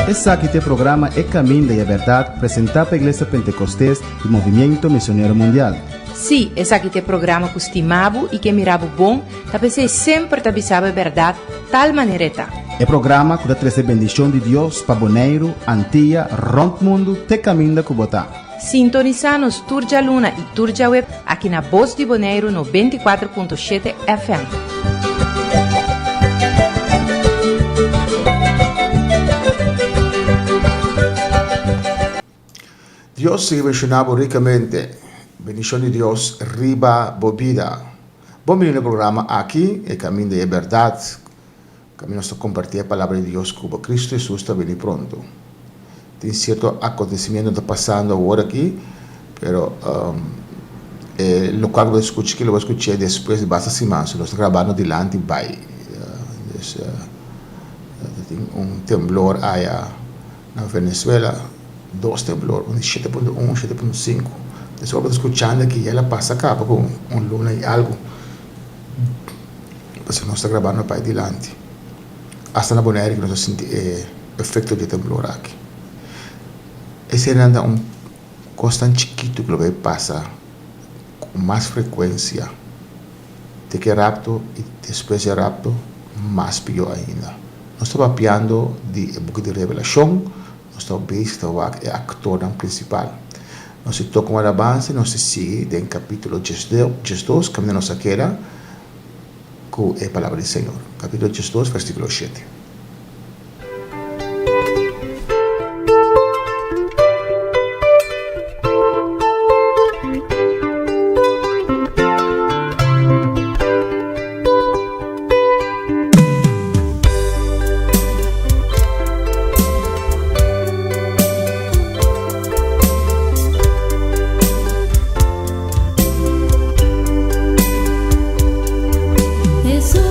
Esse aqui tem programa É Caminho da Verdade, apresentado pela Igreja Pentecostés e Movimento Missionário Mundial. Sim, esse aqui tem programa que estimavo e que mirava bom, tapi sempre te avisava a verdade, tal maneira tá. É programa que dá trazer bendição de Deus para Bonaire, Antilha, Rompe Mundo, te caminho da Cubotá. Sintoniza-nos Turja Luna e Turja Web aqui na Voz de Bonaire 94.7 FM. Dios se bendicionaba ricamente. Bendición de Dios riba bobida. Bienvenido al programa aquí, El Camino de Verdad. Camino a compartir la palabra de Dios como Cristo Jesús está venir pronto. Tem cierto acontecimiento que está pasando ahora aquí, pero lo cual voy a escuchar, que lo voy a escuchar después de bastante semanas. Lo está grabando delante by. Un temblor allá en Venezuela. 2 temblores, un 7.1, 7.5. Después voy escuchando que ela pasa acá con un luna y algo. Pues no está grabando para adelante. Hasta la Bonaire que no se siente efecto de temblor aquí. Ese era un cosa tan chiquito que lo que pasa con más frecuencia. De que rapto y después de rapto, más peor ainda. No estaba piando de book de revelación. Nós estamos visto é actor principal. Nós se toca uma alabança, nós se sigue em capítulo 12, caminhando nossa queira, com a palavra do Senhor. Capítulo 12, versículo 7. Jesús,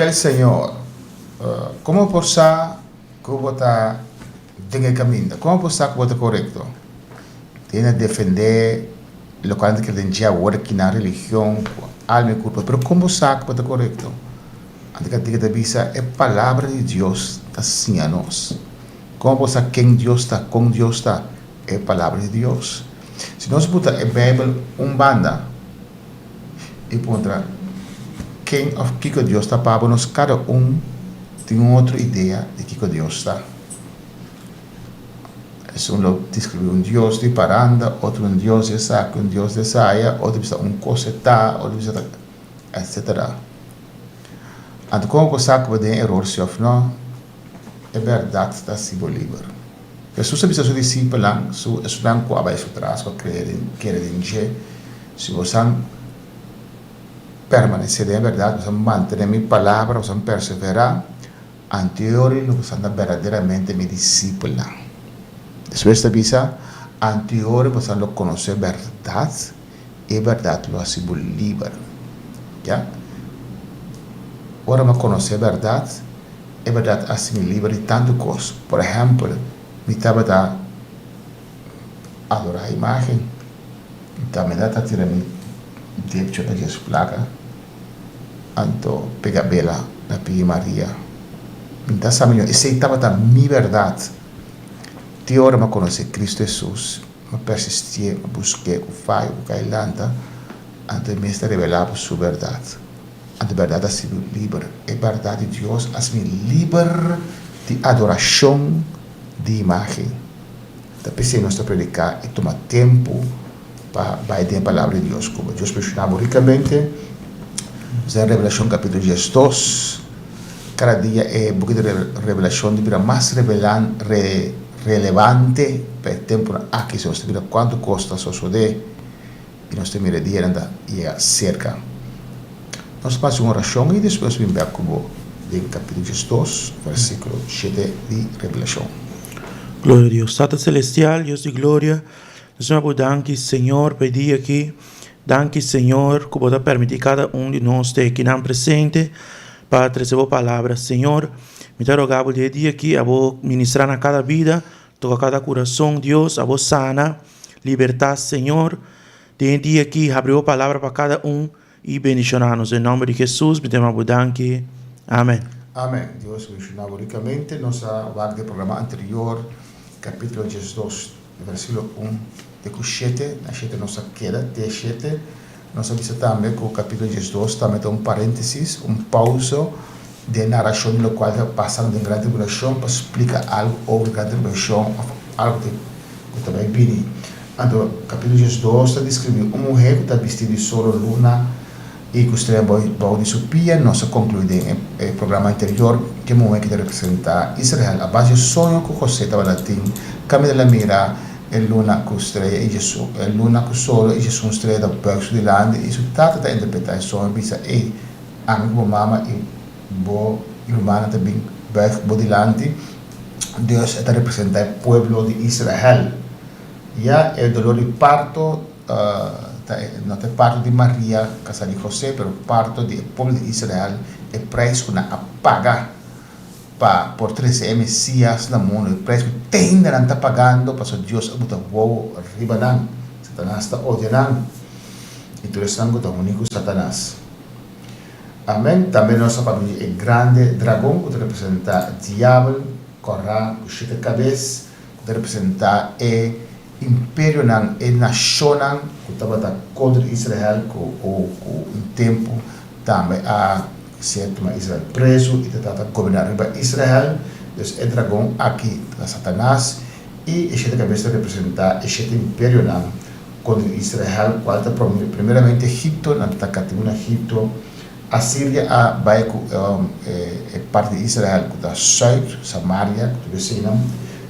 el Señor, ¿cómo possa que vota tenga camino? ¿Cómo possa que vota correcto? Tiene que defender lo que le dice work na religión, alma y culpa, pero ¿cómo possa que vota correcto? Antes que te avisa, es palabra de Dios está sin a nos. ¿Cómo possa quem Dios está, con Dios está? Es palabra de Dios. Si nós puta a Bíblia banda e contra quem of que Deus está para nós, cada tem uma outra ideia de que Deus está. Um descreve Deus de paranda, outro Deus de saco, Deus de saia, outro precisa coseta, outro precisa etc. Então como você pode errar se of não é verdade está livre. Jesus bisa su discípulo su estudan ko abay su tras ko querer dizer se você permanecer em verdade, você manter minha palavra, você perseverar, anterior você anda verdadeiramente meu discípulo. Depois da bisa anterior você lo conhecer verdade e verdade lo hace livre. Já? Ora me conhecer verdade e verdade hace livre de tanto coisa. Por exemplo, me estava a adorar a imagem, então me dá a tirar me tempo de Jesus placa, então pega bela da Pia Maria, então sabe eu estava a minha verdade, de hora me conhecer Cristo Jesus, me persistir, me busquei o faio, o cailanta, então me está revelado sua verdade, a verdade ha sido livre, a verdade de Deus ha sido livre de adoração de imagem. Então, pensei nós predicar e tomar tempo para ter a palavra de Deus. Como Deus mencionava ricamente, em Revelação capítulo 2, cada dia é um pouco de revelação de vida mais relevante para o tempo aqui. Se nós temos quanto custa suceder e nós temos a dia ainda cerca. Nós fazemos uma oração e depois vamos ver como em capítulo 2, versículo 7 de Revelação. Glória a Deus. Tata Celestial, Deus de glória, nós vamos danke, Senhor, pedir aqui, danke, Senhor, que pode permitir cada de nós ter aqui na presente para trazer a palavra, Senhor. Me te rogava de dia aqui, a vou ministrar na cada vida, toca cada coração, Deus, a vou sana, libertar, Senhor. De dia aqui, abriu a palavra para cada e bendicionar-nos. Em nome de Jesus, me temos danke. Amém. Amém. Deus mencionava ricamente nossa vaga de programa anterior, capítulo 2, versículo 1, de 7, na 7 nossa queda, de 7, nós vimos também que o capítulo 2 também tem parênteses, pausa de narração no qual está passando de grande tribulação para explicar algo sobre grande tribulação, algo que também vini. Então, capítulo 2 está descrevendo uma mulher que está vestida de sol, luna e que estreia de sua pia. Nós concluímos no programa anterior que mulher que representa Israel, a base do sonho que José estava latim, caminho da mira, a luna que estreia e Jesus, a luna que sol e Jesus estreia da berço de lande, e isso trata de interpretar o sonho, bisa e amigo mama e bo irmã também berço de lande. Deus está representando o povo de Israel. Ya el dolor de parto, no é parto de Maria, casa de José, pero parto do povo de Israel, é preço na pagar por 13 Messias no mundo, é preço que tem de estar pagando para Deus botar voo arriba não, Satanás está odiando, e tudo isso não está único Satanás. Amém. Também nossa família é grande dragão, que representa o diabo, corra, o sete cabeças, que representa império nan e nação que estava contra Israel com tempo também a certo mas Israel preso e estava governar Israel. Então é dragão aqui da Satanás e este cabeça representa este império nan contra Israel qual está primeiramente Egipto na atacativo no Egipto, a Síria a vai é parte de Israel que está sul Samaria que tu vê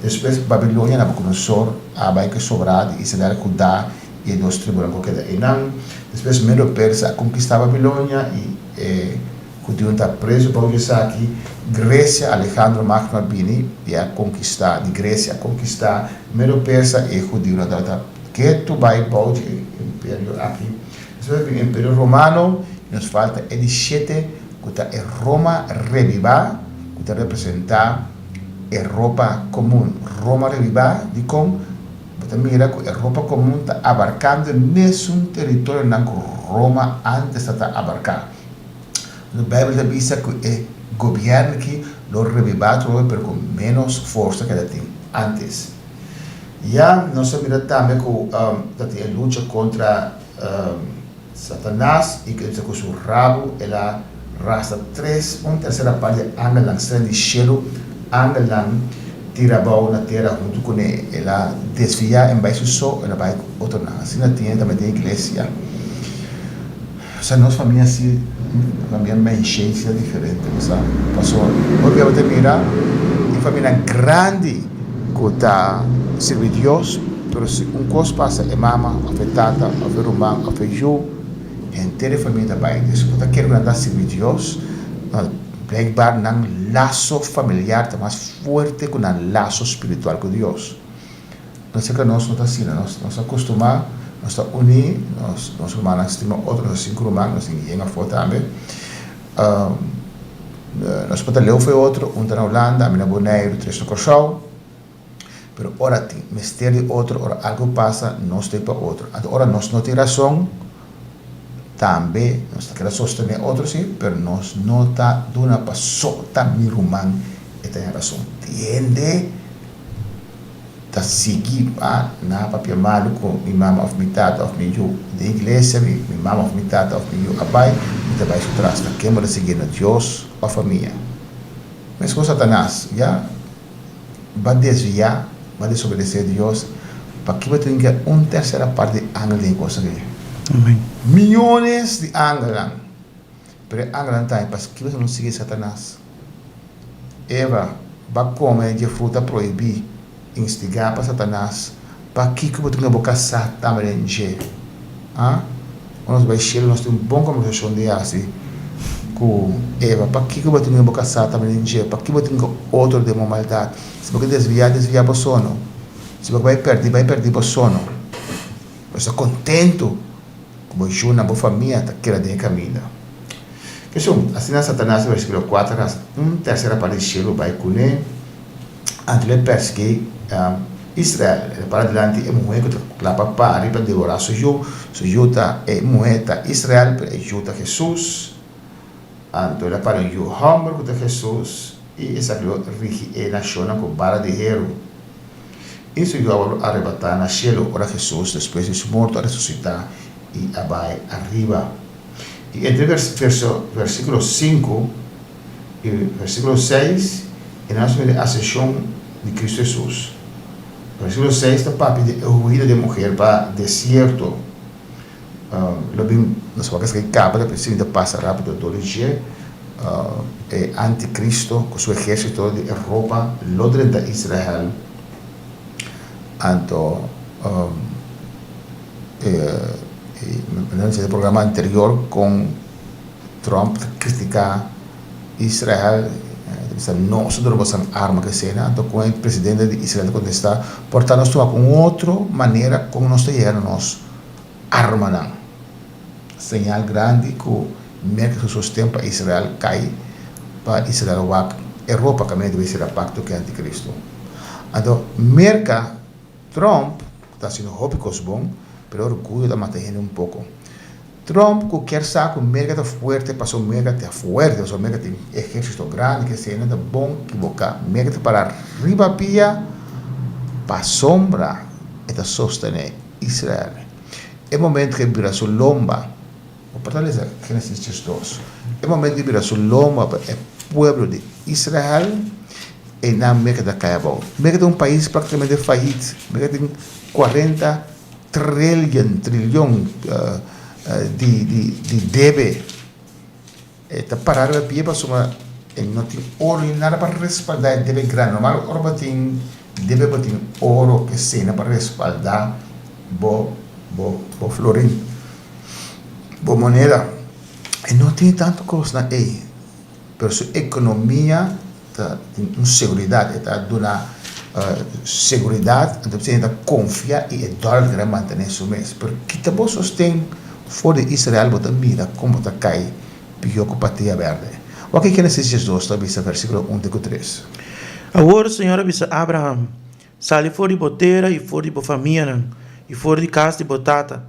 depois Babilônia, Nabucodonosor, a vai que sobrar de Israel, Judá e dos tribunais que da Enam. Depois Medo Persa conquistar Babilônia e Judeu está preso para o aqui. Grécia, Alejandro Magno Bini e a conquistar de Grécia, conquistar Medo Persa e Judeu na data que tu vai para o império aqui. Depois o império romano nos falta é de 7 que é Roma reviva, que representa Europa comum. Roma reviva, de como mira que Europa comum está abarcando nesse território na Roma antes está abarcar. A Bíblia diz que é governo que lo reviva, pero com menos força que ele tem antes. Já nós mira também que a luta contra Satanás e que com seu rabo ela rasta terceira parte anga lançando de cielo, anga lang tirabau na terra junto com ela desvia em baixo só ela vai outro na assim tem também tem igreja. Se nós família assim família mais cheia diferente, sabe? Passou porque eu te mira e família grande que tá servir Deus, pero se coisa passa é mama, a tata, a irmã, a eu, inteira família vai isso. Porque quero andar servir Deus, blijkbaar nang laço familiar está mais forte que um laço espiritual com Deus. Não sei que nós não está assim, nós acostumamos, nós está unidos, nós humanos estimamos outros, nós cinco humanos, nós ninguém a foto também. Nós podemos ler foi outro, um está na Holanda, a minha boneira, três no Corsau. Pero ora tem mistério de outro, ora algo passa, nós tem para outro. Ora nós não tem razão, também nós queremos sostener outro sim, pero nós não está dando para só minha irmã e tem razão. Entende? Tá seguir na papel malo com minha mama of mitad of minha de igreja, minha mama of mitad of minha abai, e vai se trasta. Quero seguir na Deus ou família. Mas com Satanás, já vai desviar, vai desobedecer a Deus, para que vai ter terceira parte de ângulo em coisa que Amém. milhões de ângulos, pero ângulos tem para que você não siga Satanás. Eva vai comer de fruta proibida, instigar para Satanás, para que você tenha boca sata também de nós vai chegar, nós temos uma boa conversação de assim com Eva, para que você tenha boca sata também de, para que você tenha outro de maldade. Se você desviar para o sono. Se você vai perder para o sono. Você está contento com você na boa família, está querendo de caminho. Assim na Satanás, versículo 4, terceira parte do cielo vai com ele, antes ele persegue Israel. Ele para adiante é mulher que está para arriba para devorar seu juta é mulher está Israel, é juta Jesus. Então ele para o homem que está Jesus, e essa rige a nação com vara de hierro. Isso vai arrebatar na cielo, ora Jesus, depois de sua morte, ressuscitar e vai arriba. E entre versículo 5 e versículo 6, nós vemos a ascensão de Cristo Jesus. Versículo 6 está para pedir a huida de mulher para deserto. Nós vamos ver que acaba, precisa passar rápido todo dia. É anticristo com seu exército de Europa, lodre de Israel. Então, no programa anterior com Trump criticar Israel, nós não temos arma que seja, então com o presidente de Israel contestar, portanto nós estamos com outra maneira como nós temos arma não. Señal grande que mesmo que sustém para Israel cai para Israel Europa também deve ser a pacto que é anticristo. Então, merca Trump está sendo rópicos bom, pero orgulho está matando pouco. Trump, qualquer saco, merca está forte, passou merca está forte, passou merca tem exército grande, que se ainda bom que boca, merca está para arriba pia, para sombra, está sostener Israel. É momento que vira sua lomba, vou fortalecer Gênesis 2, é momento que vira sua lomba para o povo de Israel, e na merca da Caiabão. Merca é um país praticamente fallido, merca tem 40 trilhão de deve. Está parado a pia para suma, não tem ouro e nada para respaldar deve grande. Normal, ouro tem deve ter ouro que cena para respaldar bo florim, bo moneda. E não tem tanto coisa aí, mas sua economia tem uma segurança, está dando segurança, então você ainda confia e o dólar que vai manter isso mês. Porque também sustém fora de Israel, você mira como está cai biocopatia verde. O que Gênesis 2, versículo 1 a 3. Agora o Senhor avisa Abraham, sale fora de boteira e fora de família, e fora de casa de botata,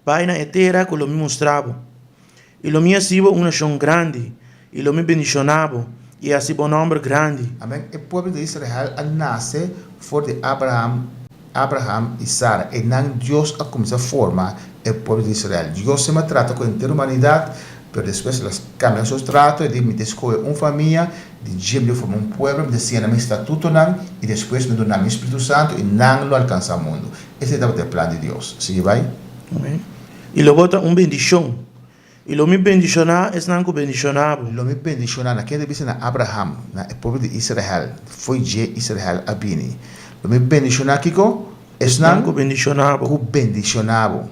vai na terra que o me mostrava. E o me assiba uma nação grande, e o me bendicionava, e assiba um nome grande. Amém. O povo de Israel nasce fora de Abraham e Sara, e não Deus a começar a formar o povo de Israel. Deus se trata com a inteira humanidade, pero depois elas cambiam seus tratos, e me escolhe uma família, de formar um povo, me descia no estatuto, e depois me dá o Espírito Santo, e não alcança o mundo. Esse é o plano de Deus. Sim, vai? Amém. E lo bota bendição. E lo me bendicionar, é não que bendicionava. Lo me bendicionar, naquele vez na Abraham, na povo de Israel, foi de Israel a Bini. Lo me bendicionar, Kiko, é não que bendicionava. Que bendicionava.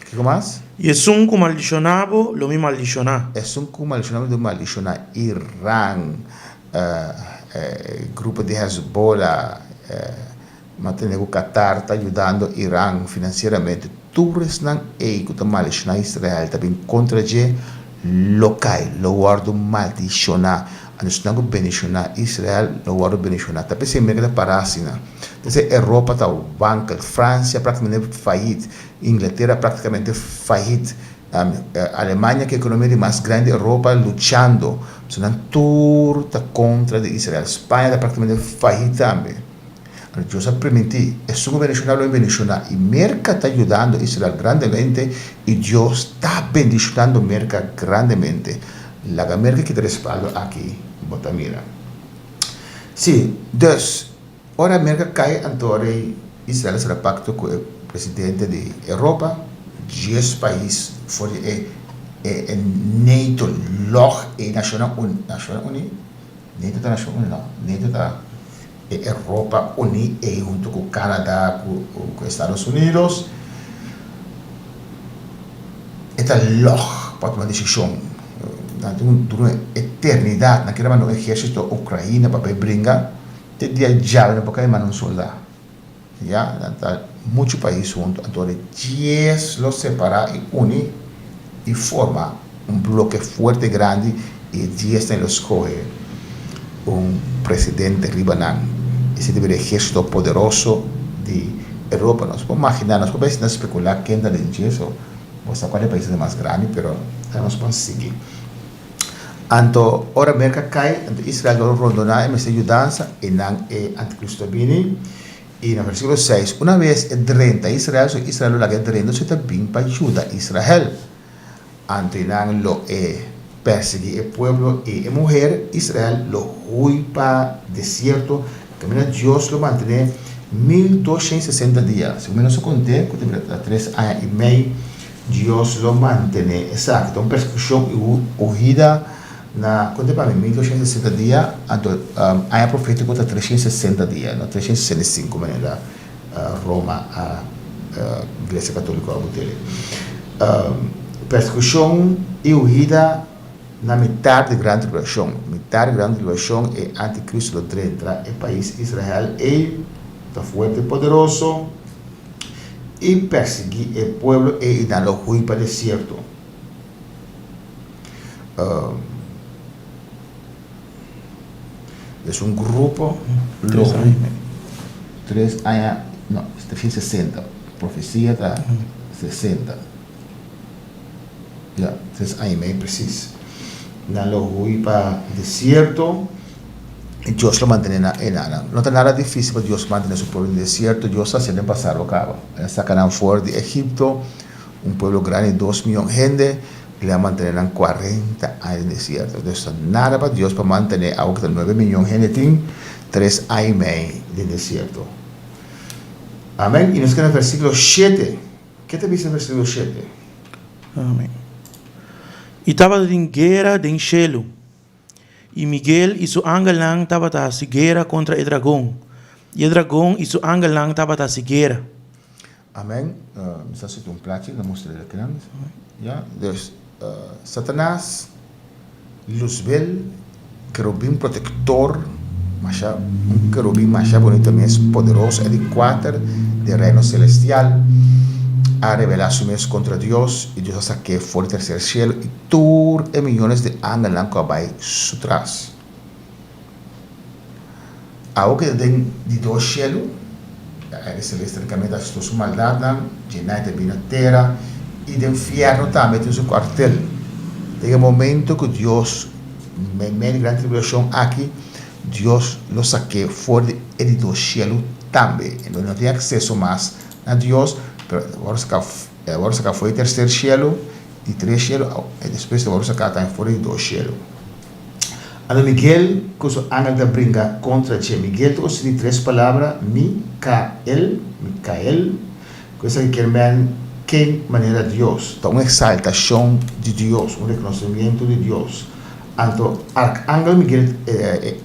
Kiko mais? E é um que maldicionava, lo me maldicionar. É um que maldicionava, do maldicionar. Irã, grupo de Hezbollah, mantendo o Qatar está ajudando Irã financeiramente. Todos não é que maldicionar Israel, também contra o local, lo guardo maldicionar. A nós não bendicionar Israel, lo guardo bendicionar. Também se merda parasina. Então, Europa está o banco, França praticamente falida, Inglaterra praticamente falida, Alemanha que é a economia mais grande, Europa lutando, então tudo está contra de Israel. Espanha está praticamente falida também. Deus a permitir, é só bendicionar ou bendicionar. E Merca está ajudando Israel grandemente e Deus está bendicionando Merca grandemente. La Merca que te respaldo aqui, bota mira. Sim, Deus, ora Merca cai antore Israel será pacto com o presidente de Europa, 10 países fora é NATO, loch e National Union, NATO está National Union, não, NATO está Europa unida junto com o Canadá, com os Estados Unidos. Esta loch para tomar decisão durante uma eternidade, naquela no exército Ucrânia para brincar, te dia já não pode mais um soldado. Já, muitos países juntos, então 10 los separar e unir e formar bloco forte grande e 10 tem los escolher presidente Ribanan. Esse tipo de exército poderoso de Europa. Nós podemos imaginar, nós podemos especular quem está dentro disso, qual é o país mais grande, mas nós podemos seguir. Então, ora América cai, Israel vai abandonar essa ajudança e não é anticristo bini. E no versículo 6, uma vez é drenta Israel lá é drenta, você está bem para ajudar Israel. Então, não lo é perseguir o povo e a mulher, Israel lo hui para deserto, camina Deus lo mantém 1260 dias. Se menos eu contei, que tem 3 anos e meio, Deus lo mantém. Exato, então perseguição e urgida na contei para mim 1260 dias, a profética está 360 dias, não 365 maneira Roma a Igreja Católica a botelha. Perseguição e urgida na metade da grande tribulação. Metade da grande tribulação é anticristo do entra o país Israel e está forte e poderoso e perseguir o povo e dar o ruim para o deserto. É um grupo 3 anos, não, está 60, profecia está 60. Já, 3 anos e meio preciso. Não lo hui para o deserto, e Deus lo mantém na enana. Não está nada difícil para Deus manter seu povo no deserto, Deus está sendo passado o cabo. Ele sacaram fora de Egipto, povo grande, 2 milhões de gente, ele a manter 40 anos no deserto. Não está nada para Deus para manter algo que 9 milhões de gente tem 3 anos e meio de deserto. Amém? E nos queda no versículo 7. O que te diz no versículo 7? Amém. E estava em guerra de Shelo. E Miguel e seu angelang estava a guerra contra o dragão. E o dragão e seu angelang estava a guerra. Amém. Está sendo prático, não mostrei aqui. Já, Deus, Satanás, Luzbel, querubim protector, querubim mais bonito também, poderoso, é de 4 de reino celestial. a revelar su mes contra Dios y Dios saque fuera del tercer cielo y tur e millones de ángeles que vai su tras. Algo que den de dos cielos, el celeste camina de su maldad, llena de vida terra y de infierno también en su cuartel. En el momento que Dios me mete gran tribulación aquí, Dios lo saque fuera de dos cielos también. No tiene acceso más a Dios, pero ahora sacar fuera del tercer cielo y tres cielos, y después ahora sacar también fuera de dos cielos. Ano Miguel, que su ángel de brinca contra Che. Miguel tiene tres palabras, Micael, que es el que qué manera Dios, una exaltación de Dios, un reconocimiento de Dios. Entonces, arcángel Miguel,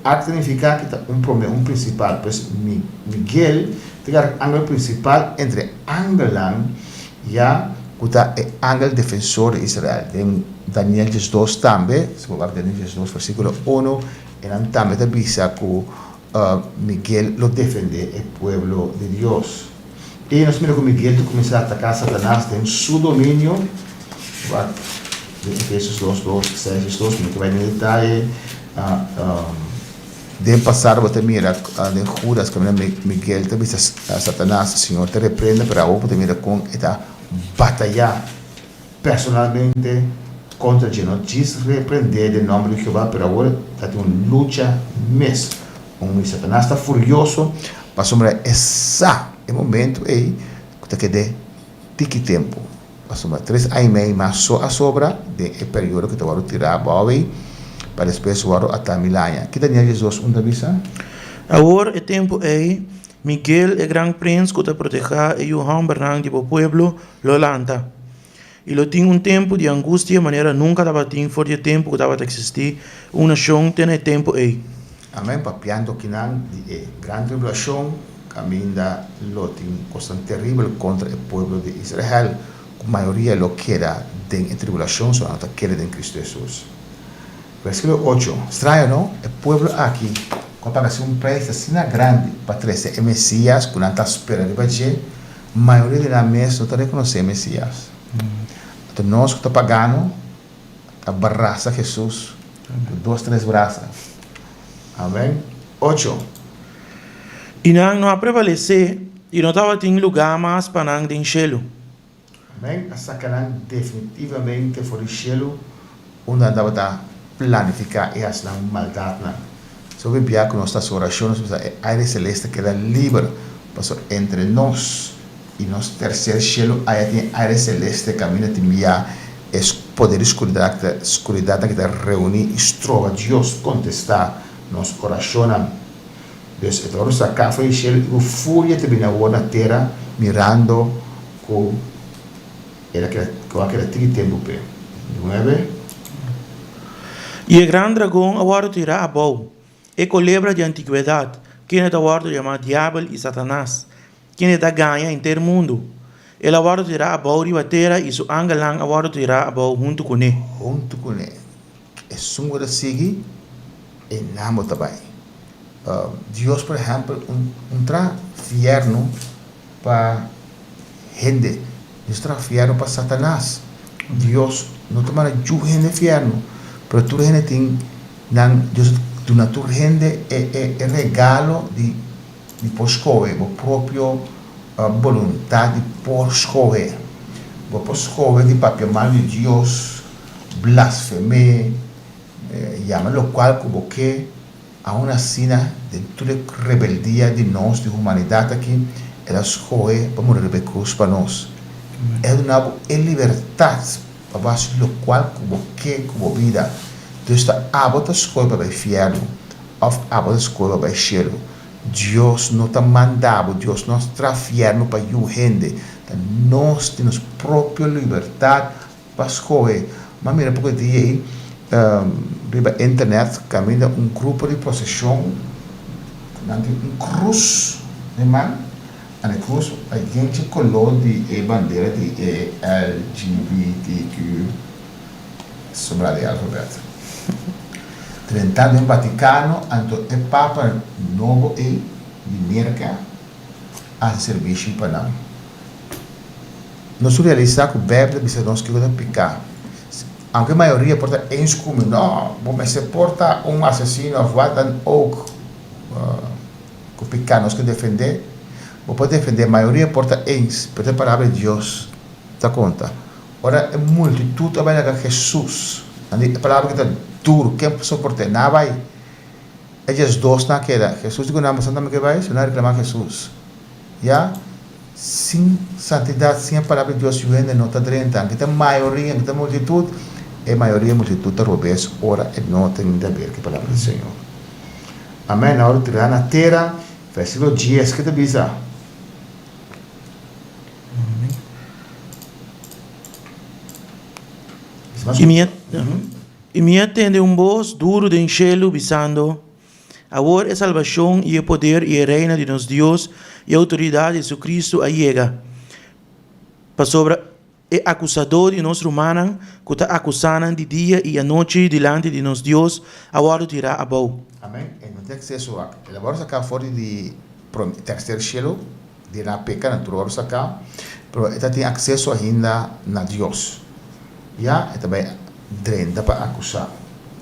arc significa que está un principal, pues Miguel es el arcángel principal entre Angelan ya que está el ángel defensor de Israel. En Daniel 2 también, se puede ver Daniel 2 versículo 1, en también te avisa que Miguel lo defiende el pueblo de Dios. Y nos mira que Miguel comienza a atacar a Satanás en su dominio. De Efesios 2, 6, 2, que va en el detalle. De pasar, te mira de Judas, que Miguel te avisa a Satanás, el Señor te reprende, pero ahora te mira con esta batalla personalmente contra el Señor. Dice reprender el nombre de Jehová, pero ahora está una lucha mes. Satanás está furioso, pasó esa el momento aí que quede tiki tempo. Pasó 3 años y medio más a sobra de el periodo que te voy a tirar para después voy a hasta 1000 años. ¿Qué tenía Jesús una visa? Ahora el tiempo aí, Miguel, el gran príncipe que te proteja y Johan Bernang de pueblo, lo lanta. Y lo tiene un tiempo de angustia, de manera nunca estaba tenido por el tiempo que estaba a existir. Una nación tiene el tiempo ahí. Amén, papiando que de gran tribulación, camina lo tiene cosa terrible contra el pueblo de Israel. La mayoría lo queda en tribulación, solo no queda en Cristo Jesús. Versículo 8. Extraño, ¿no? El pueblo aquí, cuando hace un precio así grande para traer el Mesías, con tanta espera de bater, la mayoría de la mesa no te reconoce el Mesías. Entonces, nosotros que estamos pagando, abraza a Jesús, con 2, 3 brazos. Amén. 8. Y no ha prevalecido y no estaba en lugar más para nang den cielo. Amém? A sacarán definitivamente por el cielo, onde andava a planificar e as maldade. Se eu bebia com nossas orações, o aire celeste queda livre, passou entre nós e nosso terceiro cielo, aí tem aire celeste, caminha de minha poder escuridade que te reúne e trova Deus contestar nosso coração. Deus, agora sacar foi o cielo, e o fúria te vinha na terra, mirando com aquele tempo. 9. Y el gran dragón ahora tira a bow. E culebra de antigüedad, quien es ahora llamado Diablo y Satanás, quien es gana en todo el mundo. Él ahora tira a bow de batera y su angelán ahora tira a bow junto con él. Junto com ele. É sungo de seguir e namo também. Deus, por exemplo, infierno para gente. Deus fierno para Satanás. Deus não toma gente no inferno, pero tu gente tem Deus dona tu gente é regalo de poscoe, o próprio vontade de poscoe. O poscoe de papel mal de Deus, blasfeme, llama lo qual como que a una sina de toda rebeldia de nós, de humanidade aqui, ela escolhe para morrer na cruz para nós. É donado em liberdade, para baixo do qual como vida. Deus está abota escolha para o inferno, ou abota escolha para o cielo. Deus não está mandado, Deus não está inferno para a gente. Nós temos própria liberdade para escolher. Mas mira, porque dia na internet caminha grupo de procissão, cruz, né, a cruz, a gente colou de bandeira de LGBTQ sobre o alfabeto. Tentando no Vaticano, então o Papa novo de América a serviço para nós. nós realizamos que o bebê bisa nós que vai picar. Aunque a maioria porta eens como não, mas se porta assassino of wat dan ook, que picar nós que defender, ou pode defender a maioria porta eens, porque a palavra de Deus dá conta. Ora é multitud a vai Jesus, a palavra que está duro, quem suporta não vai. Eles dois na queda, Jesus diz que não, mas não que vai, se não reclamar Jesus, já. Sem santidade, sem a palavra de Deus, não está dentro. Que tem maioria, que tem multitud, a maioria multitud da robês, ora e não tem nada a ver com a palavra do Senhor. Amém. Na hora de tirar na terra, versículo 10, que te avisa. E me atende voz duro de cielo, visando. Agora é salvação e o poder e a reina de nosso Deus e a autoridade de Cristo llega. Para sobre o acusador de nós romanos, que está acusando de dia e a noite diante de nosso Deus, agora dirá a boa. Amém. Não tem acesso a. Ele agora sacar fora de terceiro cielo, de na peca natural sacar, mas ele tem acesso ainda na Deus. Já, ele também drenda para acusar.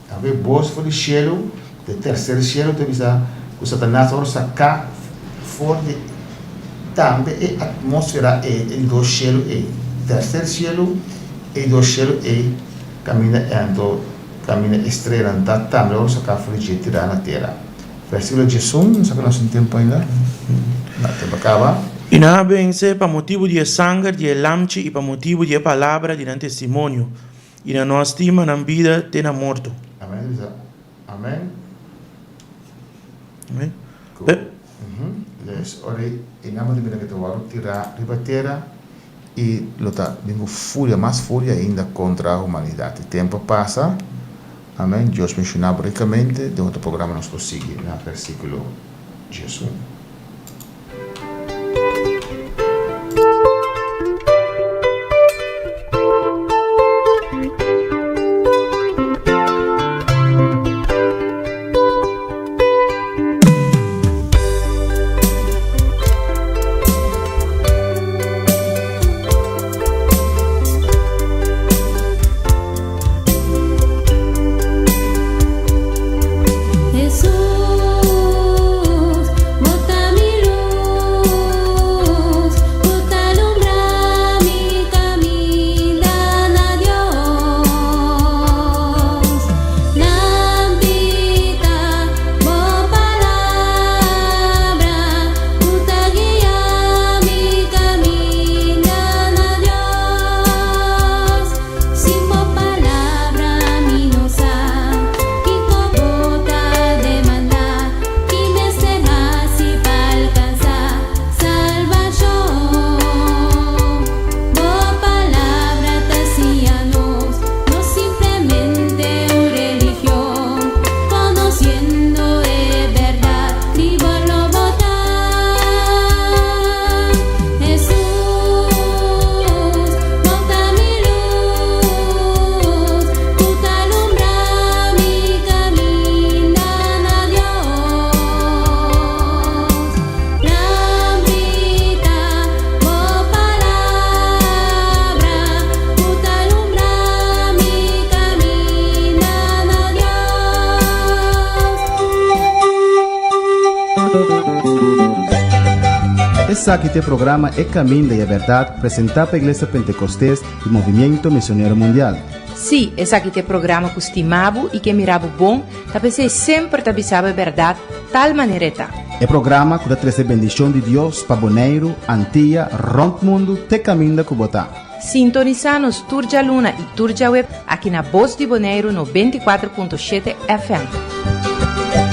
Também voz fora do cielo. O terceiro cielo te avisa que o Satanás agora sacar fora de também a atmosfera e do cielo e terceiro cielo e do cielo e caminha estrela também agora sacar fora de tirar na terra. Versículo 11, sabe nosso tempo ainda? Não tempo acaba. E não vence para motivo de sangue de lamche e para motivo de palavra de testemunho. E na nossa estima na vida tem na morto. Amém. Amém. Amém. Ora, em nome de Deus, eu tirar a terra e lutar com fúria, mais fúria ainda contra a humanidade. O tempo passa. Amém. Deus mencionava ricamente. De outro programa nós prosseguimos no versículo 11. Esse aqui tem programa É Caminho da Verdade, apresentado pela Igreja Pentecostés e Movimento Missionário Mundial. Sim, esse aqui tem programa que estimava e que mirava bom, talvez sempre te avisava a verdade, tal maneira está. É programa que dá trazer bendição de Deus para Bonaire, Antilha, Ronco Mundo, Te Caminho da Cubotá. Sintoniza-nos Turja Luna e Turja Web aqui na Voz de Bonaire no 24.7 FM.